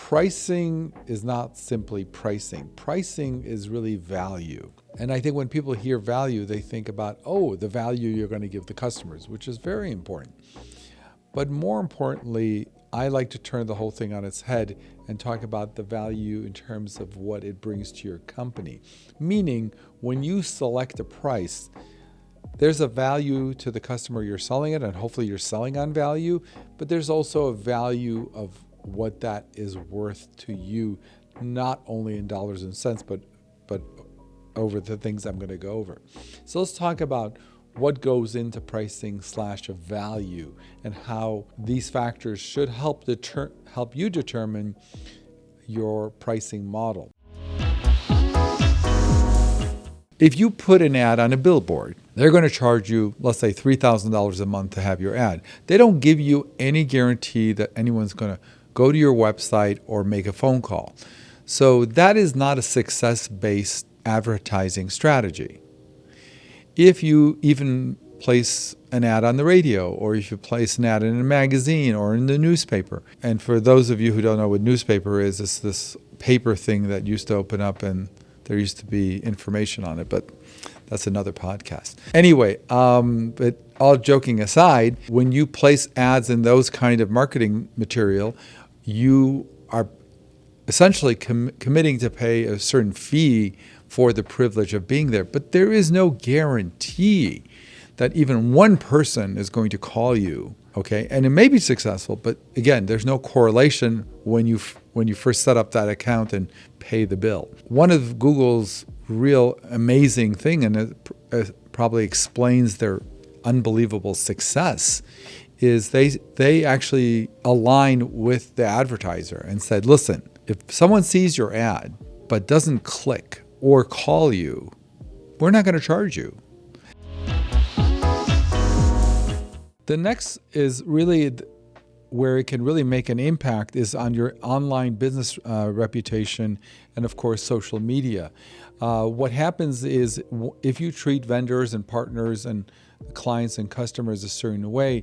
pricing is not simply pricing. Pricing is really value. And I think when people hear value, they think about, oh, the value you're going to give the customers, which is very important. But more importantly, I like to turn the whole thing on its head and talk about the value in terms of what it brings to your company. Meaning, when you select a price, there's a value to the customer you're selling it, and hopefully you're selling on value, but there's also a value of what that is worth to you, not only in dollars and cents, but over the things I'm going to go over. So let's talk about what goes into pricing / value and how these factors should help you determine your pricing model. If you put an ad on a billboard, they're going to charge you, let's say, $3,000 a month to have your ad. They don't give you any guarantee that anyone's going to go to your website or make a phone call. So that is not a success-based advertising strategy. If you even place an ad on the radio, or if you place an ad in a magazine or in the newspaper, and for those of you who don't know what newspaper is, it's this paper thing that used to open up and there used to be information on it, but that's another podcast. Anyway, but all joking aside, when you place ads in those kind of marketing material, you are essentially committing to pay a certain fee for the privilege of being there. But there is no guarantee that even one person is going to call you, okay? And it may be successful, but again, there's no correlation when you first set up that account and pay the bill. One of Google's real amazing thing, and it probably explains their unbelievable success, is they actually align with the advertiser and said, listen, if someone sees your ad but doesn't click or call you, we're not going to charge you. The next is really where it can really make an impact is on your online business reputation and, of course, social media. What happens is if you treat vendors and partners and clients and customers a certain way,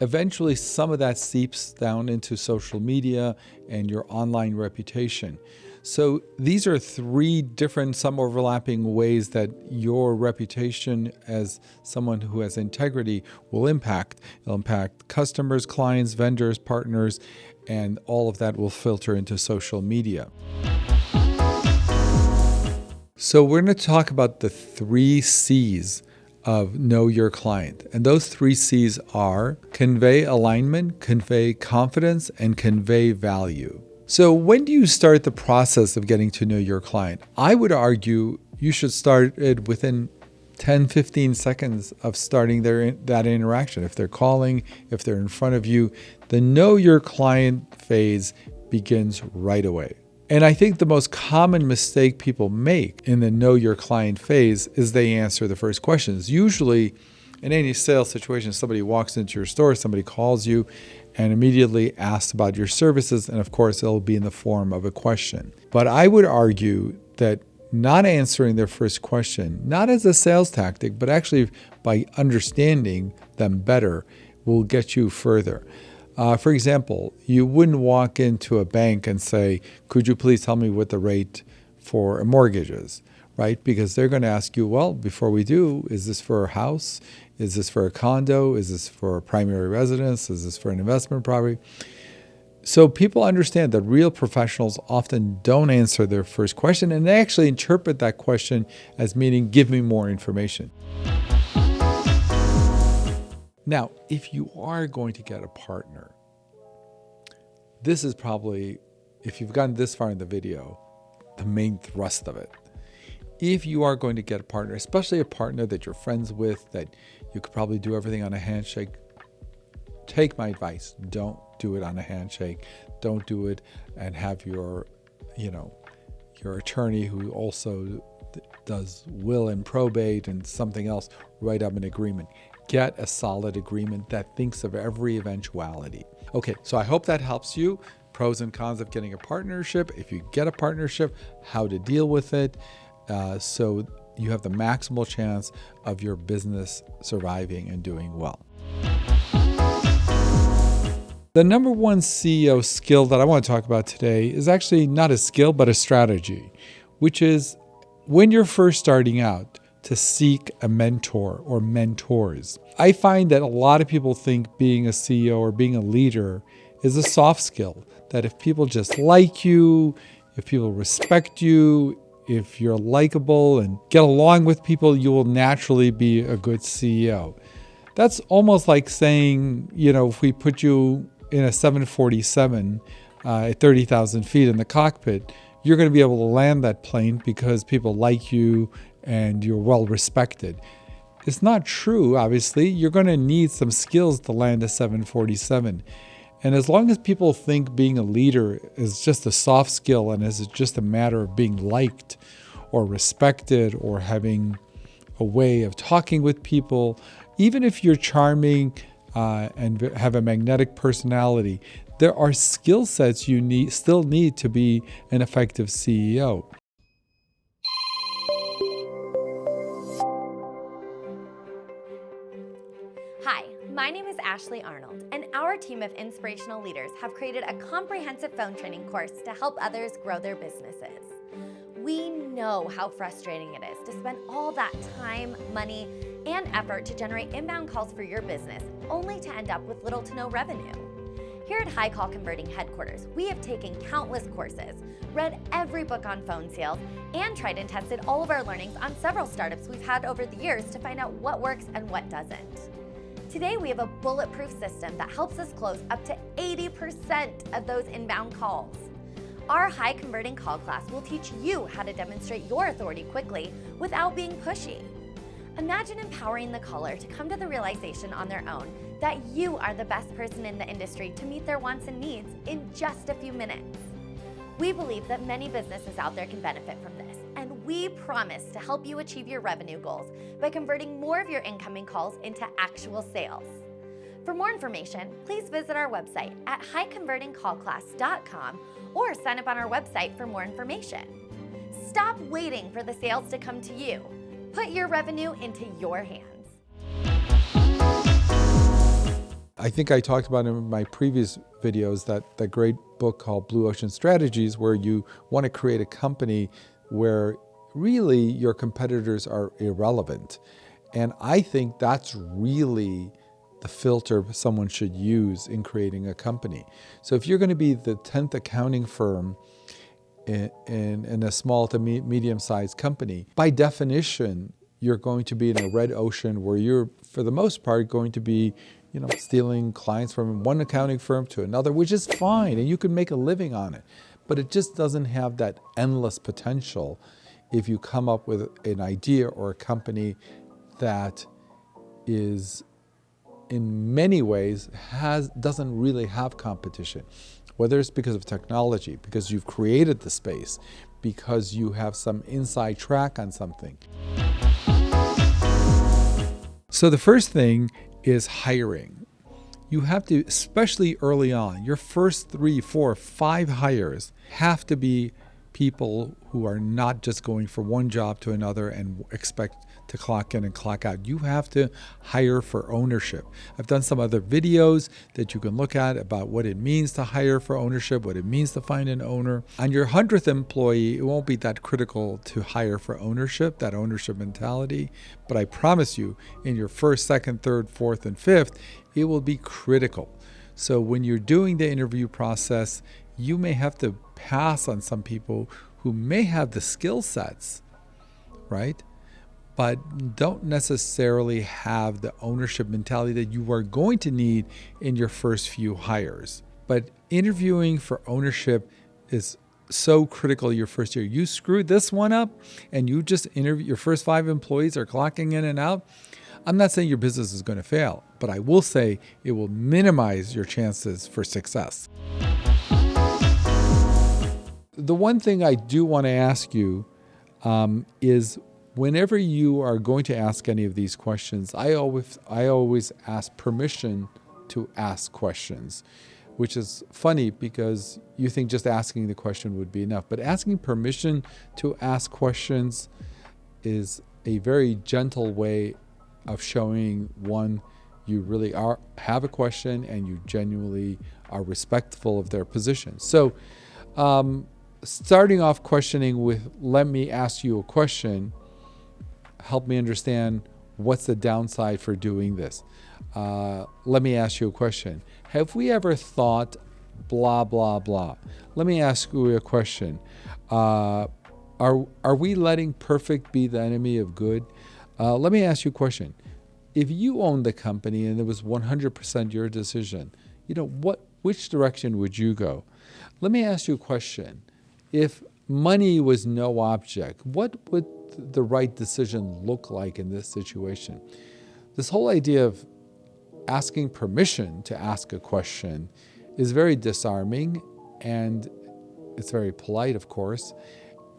eventually some of that seeps down into social media and your online reputation. So these are three different, some overlapping ways that your reputation as someone who has integrity will impact. It'll impact customers, clients, vendors, partners, and all of that will filter into social media. So we're going to talk about the 3 C's of Know Your Client. And those 3 C's are convey alignment, convey confidence, and convey value. So when do you start the process of getting to know your client? I would argue you should start it within 10, 15 seconds of starting that interaction. If they're calling, if they're in front of you, the Know Your Client phase begins right away. And I think the most common mistake people make in the Know Your Client phase is they answer the first questions. Usually, in any sales situation, somebody walks into your store, somebody calls you and immediately asks about your services, and of course, it'll be in the form of a question. But I would argue that not answering their first question, not as a sales tactic, but actually by understanding them better, will get you further. For example, you wouldn't walk into a bank and say, could you please tell me what the rate for a mortgage is, right? Because they're going to ask you, well, before we do, is this for a house? Is this for a condo? Is this for a primary residence? Is this for an investment property? So people understand that real professionals often don't answer their first question, and they actually interpret that question as meaning, give me more information. Now, if you are going to get a partner, this is probably, if you've gotten this far in the video, the main thrust of it. If you are going to get a partner, especially a partner that you're friends with, that you could probably do everything on a handshake, take my advice. Don't do it on a handshake. Don't do it and have your attorney who also does will and probate and something else write up an agreement. Get a solid agreement that thinks of every eventuality. Okay, so I hope that helps you. Pros and cons of getting a partnership. If you get a partnership, how to deal with it. So you have the maximal chance of your business surviving and doing well. The number one CEO skill that I want to talk about today is actually not a skill, but a strategy, which is when you're first starting out, to seek a mentor or mentors. I find that a lot of people think being a CEO or being a leader is a soft skill, that if people just like you, if people respect you, if you're likable and get along with people, you will naturally be a good CEO. That's almost like saying, if we put you in a 747 at 30,000 feet in the cockpit, you're going to be able to land that plane because people like you and you're well respected. It's not true, obviously. You're going to need some skills to land a 747. And as long as people think being a leader is just a soft skill and is just a matter of being liked or respected or having a way of talking with people, even if you're charming and have a magnetic personality, there are skill sets you still need to be an effective CEO. Hi, my name is Ashley Arnold, and our team of inspirational leaders have created a comprehensive phone training course to help others grow their businesses. We know how frustrating it is to spend all that time, money, and effort to generate inbound calls for your business, only to end up with little to no revenue. Here at High Call Converting Headquarters, we have taken countless courses, read every book on phone sales, and tried and tested all of our learnings on several startups we've had over the years to find out what works and what doesn't. Today, we have a bulletproof system that helps us close up to 80% of those inbound calls. Our high converting call class will teach you how to demonstrate your authority quickly without being pushy. Imagine empowering the caller to come to the realization on their own that you are the best person in the industry to meet their wants and needs in just a few minutes. We believe that many businesses out there can benefit from this, and we promise to help you achieve your revenue goals by converting more of your incoming calls into actual sales. For more information, please visit our website at highconvertingcallclass.com or sign up on our website for more information. Stop waiting for the sales to come to you. Put your revenue into your hands. I think I talked about in my previous videos that great book called Blue Ocean Strategies, where you want to create a company where really your competitors are irrelevant. And I think that's really the filter someone should use in creating a company. So if you're going to be the 10th accounting firm in a small to medium-sized company, by definition, you're going to be in a red ocean where you're, for the most part, going to be stealing clients from one accounting firm to another, which is fine, and you can make a living on it. But it just doesn't have that endless potential if you come up with an idea or a company that is, in many ways, doesn't really have competition. Whether it's because of technology, because you've created the space, because you have some inside track on something. So the first thing is hiring. You have to, especially early on, your first 3, 4, 5 hires have to be people who are not just going from one job to another and expect to clock in and clock out. You have to hire for ownership. I've done some other videos that you can look at about what it means to hire for ownership, what it means to find an owner. On your 100th employee, it won't be that critical to hire for ownership, that ownership mentality. But I promise you, in your first, second, third, fourth, and fifth, it will be critical. So when you're doing the interview process, you may have to pass on some people who may have the skill sets, right? But don't necessarily have the ownership mentality that you are going to need in your first few hires. But interviewing for ownership is so critical your first year. You screwed this one up and you just interview, your first 5 employees are clocking in and out. I'm not saying your business is going to fail, but I will say it will minimize your chances for success. The one thing I do want to ask you is, whenever you are going to ask any of these questions, I always ask permission to ask questions, which is funny because you think just asking the question would be enough. But asking permission to ask questions is a very gentle way of showing, one, you really have a question and you genuinely are respectful of their position. So starting off questioning with, let me ask you a question, help me understand what's the downside for doing this. Let me ask you a question. Have we ever thought blah, blah, blah? Let me ask you a question. Are we letting perfect be the enemy of good? Let me ask you a question. If you owned the company and it was 100% your decision, which direction would you go? Let me ask you a question. If money was no object, what would the right decision look like in this situation? This whole idea of asking permission to ask a question is very disarming, and it's very polite, of course,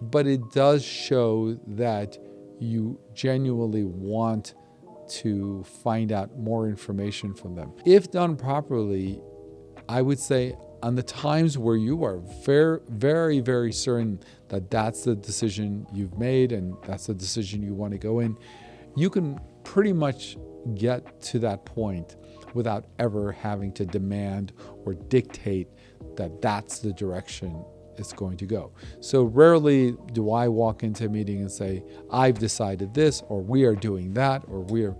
but it does show that you genuinely want to find out more information from them. If done properly, I would say on the times where you are very, very, very certain that that's the decision you've made and that's the decision you want to go in, you can pretty much get to that point without ever having to demand or dictate that that's the direction it's going to go. So rarely do I walk into a meeting and say, I've decided this, or we are doing that, or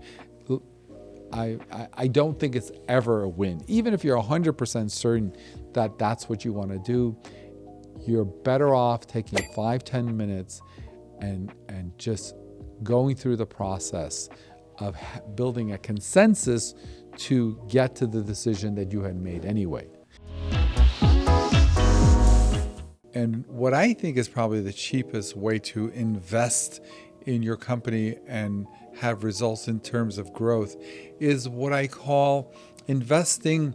I don't think it's ever a win. Even if you're 100% certain that that's what you want to do, you're better off taking 5-10 minutes and just going through the process of building a consensus to get to the decision that you had made anyway. And what I think is probably the cheapest way to invest in your company and have results in terms of growth is what I call investing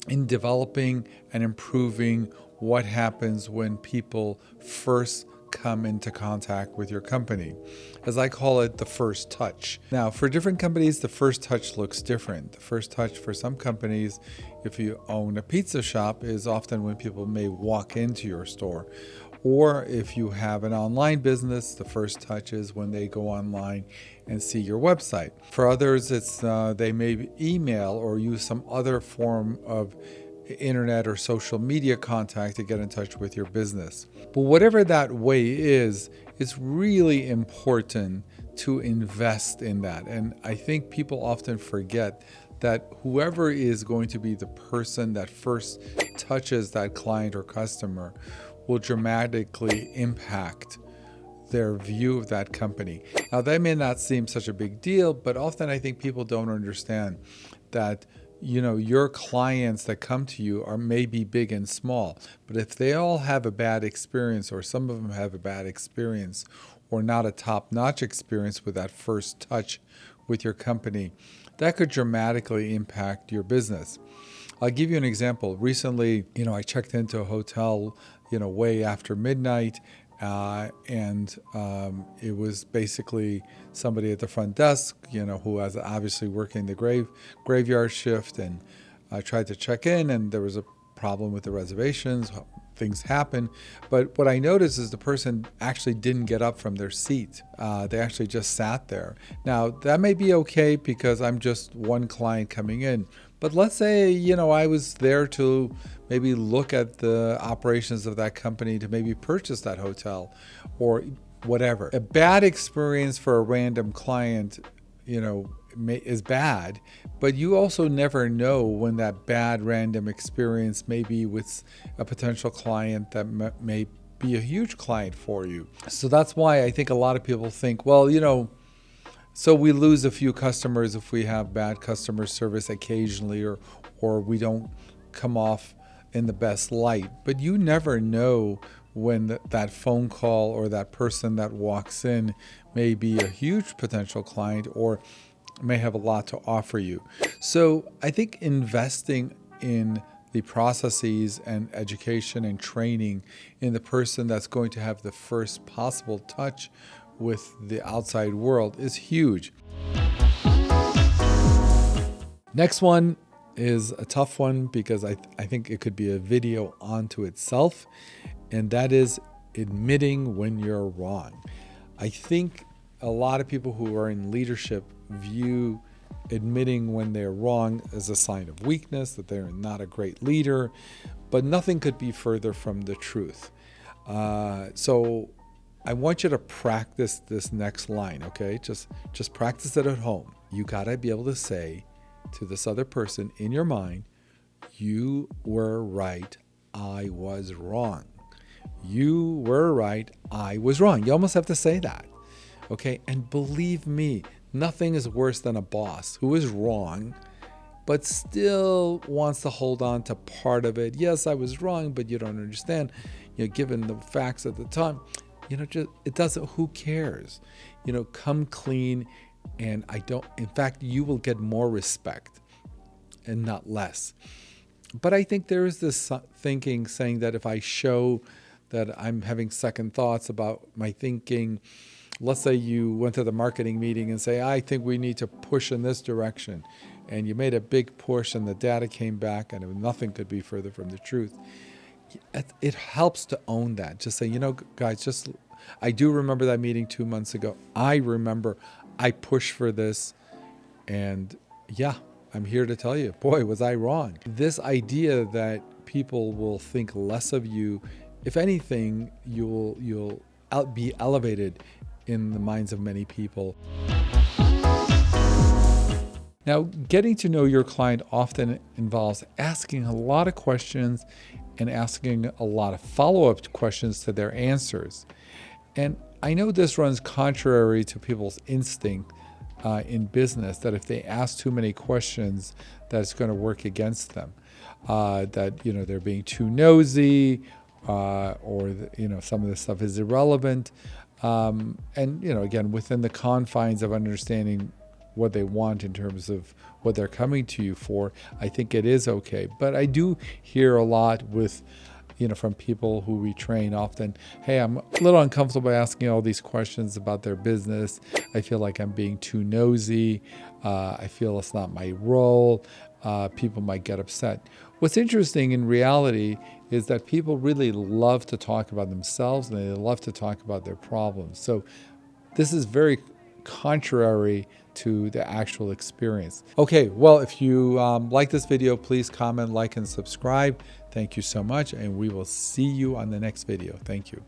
in developing and improving what happens when people first come into contact with your company. As I call it, the first touch. Now, for different companies, the first touch looks different. The first touch for some companies, if you own a pizza shop, is often when people may walk into your store. Or if you have an online business, the first touch is when they go online and see your website. For others, it's they may email or use some other form of internet or social media contact to get in touch with your business. But whatever that way is, it's really important to invest in that. And I think people often forget that whoever is going to be the person that first touches that client or customer will dramatically impact their view of that company. Now, that may not seem such a big deal, but often I think people don't understand that your clients that come to you are maybe big and small, but if they all have a bad experience, or some of them have a bad experience, or not a top-notch experience with that first touch with your company, that could dramatically impact your business. I'll give you an example. Recently, I checked into a hotel, way after midnight, and it was basically somebody at the front desk, who was obviously working the graveyard shift, and I tried to check in, and there was a problem with the reservations. Things happen, but what I noticed is the person actually didn't get up from their seat. They actually just sat there. Now, that may be okay because I'm just one client coming in, but let's say, I was there to maybe look at the operations of that company, to maybe purchase that hotel or whatever. A bad experience for a random client, is bad, but you also never know when that bad random experience may be with a potential client that may be a huge client for you. So that's why I think a lot of people think, well, so we lose a few customers if we have bad customer service occasionally, or we don't come off in the best light. But you never know when that phone call or that person that walks in may be a huge potential client or may have a lot to offer you. So I think investing in the processes and education and training in the person that's going to have the first possible touch with the outside world is huge. Next one is a tough one because I think it could be a video onto itself, and that is admitting when you're wrong. I think a lot of people who are in leadership view admitting when they're wrong is a sign of weakness, that they're not a great leader, but nothing could be further from the truth. So I want you to practice this next line, okay? Just practice it at home. You gotta be able to say to this other person in your mind, you were right, I was wrong. You were right, I was wrong. You almost have to say that, okay? And believe me, nothing is worse than a boss who is wrong, but still wants to hold on to part of it. Yes, I was wrong, but you don't understand. Given the facts at the time, just it doesn't. Who cares? Come clean, and in fact, you will get more respect and not less. But I think there is this thinking saying that if I show that I'm having second thoughts about my thinking, let's say you went to the marketing meeting and say, I think we need to push in this direction. And you made a big push and the data came back and nothing could be further from the truth. It helps to own that. Just say, guys, I do remember that meeting 2 months ago. I remember I pushed for this. And yeah, I'm here to tell you, boy, was I wrong. This idea that people will think less of you, if anything, you'll be elevated in the minds of many people. Now, getting to know your client often involves asking a lot of questions and asking a lot of follow-up questions to their answers. And I know this runs contrary to people's instinct in business, that if they ask too many questions, that it's going to work against them. That they're being too nosy, or some of this stuff is irrelevant. And again, within the confines of understanding what they want in terms of what they're coming to you for, I think it is okay. But I do hear a lot from people who we train often, hey, I'm a little uncomfortable asking all these questions about their business. I feel like I'm being too nosy. I feel it's not my role. People might get upset. What's interesting in reality is that people really love to talk about themselves and they love to talk about their problems. So this is very contrary to the actual experience. Okay, well, if you like this video, please comment, like, and subscribe. Thank you so much, and we will see you on the next video. Thank you.